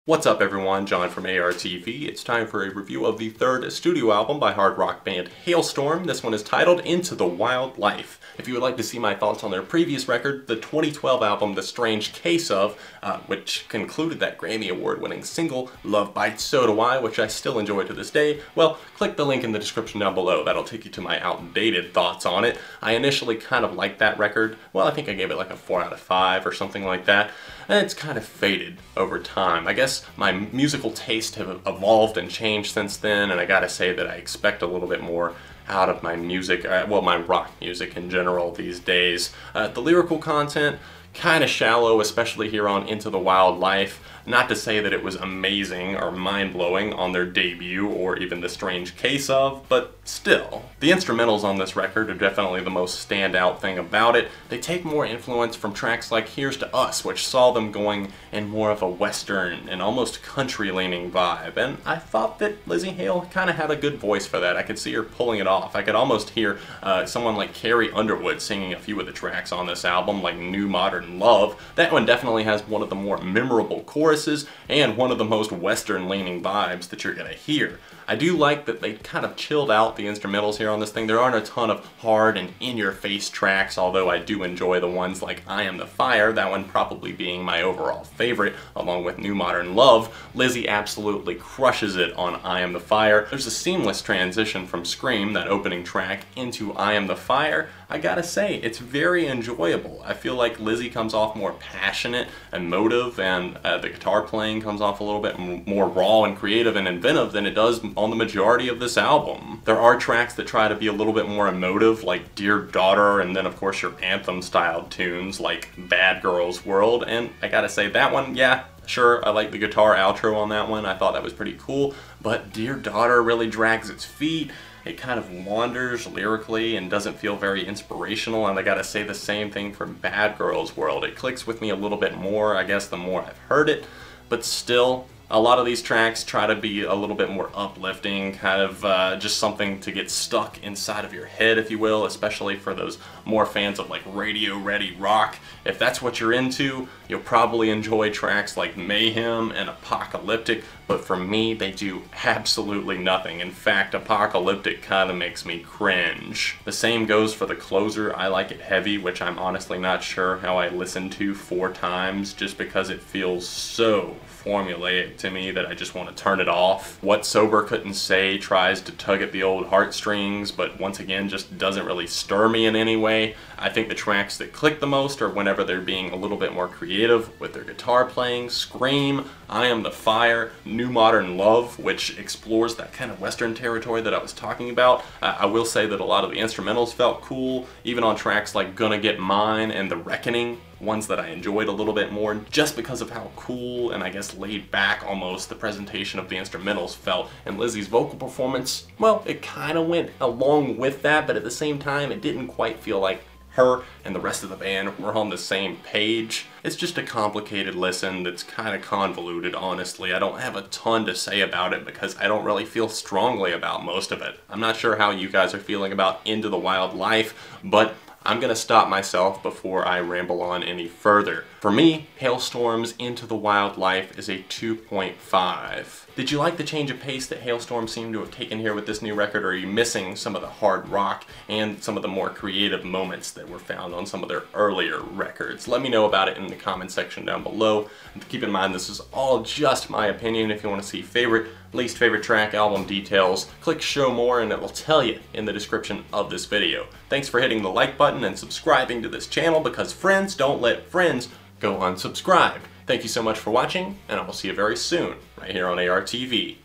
What's up everyone, John from ARTV. It's time for a review of the third studio album by hard rock band Halestorm. This one is titled Into the Wild Life. If you would like to see my thoughts on their previous record, the 2012 album The Strange Case Of, which concluded that Grammy Award-winning single Love Bites So Do I, which I still enjoy to this day, well, click the link in the description down below. That'll take you to my outdated thoughts on it. I initially kind of liked that record. Well, I think I gave it like a 4 out of 5 or something like that. And it's kind of faded over time. I guess my musical taste have evolved and changed since then, and I gotta say that I expect a little bit more out of my music, well, my rock music in general these days. The lyrical content, kind of shallow, especially here on Into the Wild Life. Not to say that it was amazing or mind-blowing on their debut or even The Strange Case Of, but still. The instrumentals on this record are definitely the most standout thing about it. They take more influence from tracks like Here's to Us, which saw them going in more of a western and almost country-leaning vibe, and I thought that Lzzy Hale kind of had a good voice for that. I could see her pulling it off. I could almost hear someone like Carrie Underwood singing a few of the tracks on this album, like New Modern Love. That one definitely has one of the more memorable choruses and one of the most western-leaning vibes that you're gonna hear. I do like that they kind of chilled out the instrumentals here on this thing. There aren't a ton of hard and in-your-face tracks, although I do enjoy the ones like I Am the Fire, that one probably being my overall favorite, along with New Modern Love. Lzzy absolutely crushes it on I Am the Fire. There's a seamless transition from Scream, that opening track, into I Am the Fire. I gotta say, it's very enjoyable. I feel like Lzzy comes off more passionate, emotive, and the guitar playing comes off a little bit more raw and creative and inventive than it does on the majority of this album. There are tracks that try to be a little bit more emotive, like Dear Daughter, and then of course your anthem-styled tunes like Bad Girls World, and I gotta say that one, yeah, sure, I like the guitar outro on that one. I thought that was pretty cool, but Dear Daughter really drags its feet. It kind of wanders lyrically and doesn't feel very inspirational, and I gotta say the same thing for Bad Girls World. It clicks with me a little bit more, I guess, the more I've heard it, but still, a lot of these tracks try to be a little bit more uplifting, kind of just something to get stuck inside of your head, if you will, especially for those more fans of like radio-ready rock. If that's what you're into, you'll probably enjoy tracks like Mayhem and Apocalyptic, but for me, they do absolutely nothing. In fact, Apocalyptic kind of makes me cringe. The same goes for the closer, I Like It Heavy, which I'm honestly not sure how I listened to 4 times just because it feels so formulaic to me that I just want to turn it off. What Sober Couldn't Say tries to tug at the old heartstrings, but once again just doesn't really stir me in any way. I think the tracks that click the most are whenever they're being a little bit more creative with their guitar playing. Scream, I Am the Fire, New Modern Love, which explores that kind of western territory that I was talking about. I will say that a lot of the instrumentals felt cool, even on tracks like Gonna Get Mine and The Reckoning, ones that I enjoyed a little bit more just because of how cool and I guess laid back almost the presentation of the instrumentals felt. And Lzzy's vocal performance, well, it kind of went along with that, but at the same time it didn't quite feel like her and the rest of the band were on the same page. It's just a complicated listen that's kind of convoluted, honestly. I don't have a ton to say about it because I don't really feel strongly about most of it. I'm not sure how you guys are feeling about Into the Wild Life, but I'm gonna stop myself before I ramble on any further. For me, Halestorm's Into the Wild Life is a 2.5. Did you like the change of pace that Halestorm seemed to have taken here with this new record, or are you missing some of the hard rock and some of the more creative moments that were found on some of their earlier records? Let me know about it in the comment section down below. And keep in mind, this is all just my opinion. If you want to see favorite, least favorite track, album details, click show more and it will tell you in the description of this video. Thanks for hitting the like button and subscribing to this channel, because friends don't let friends go unsubscribed. Thank you so much for watching, and I will see you very soon right here on ARTV.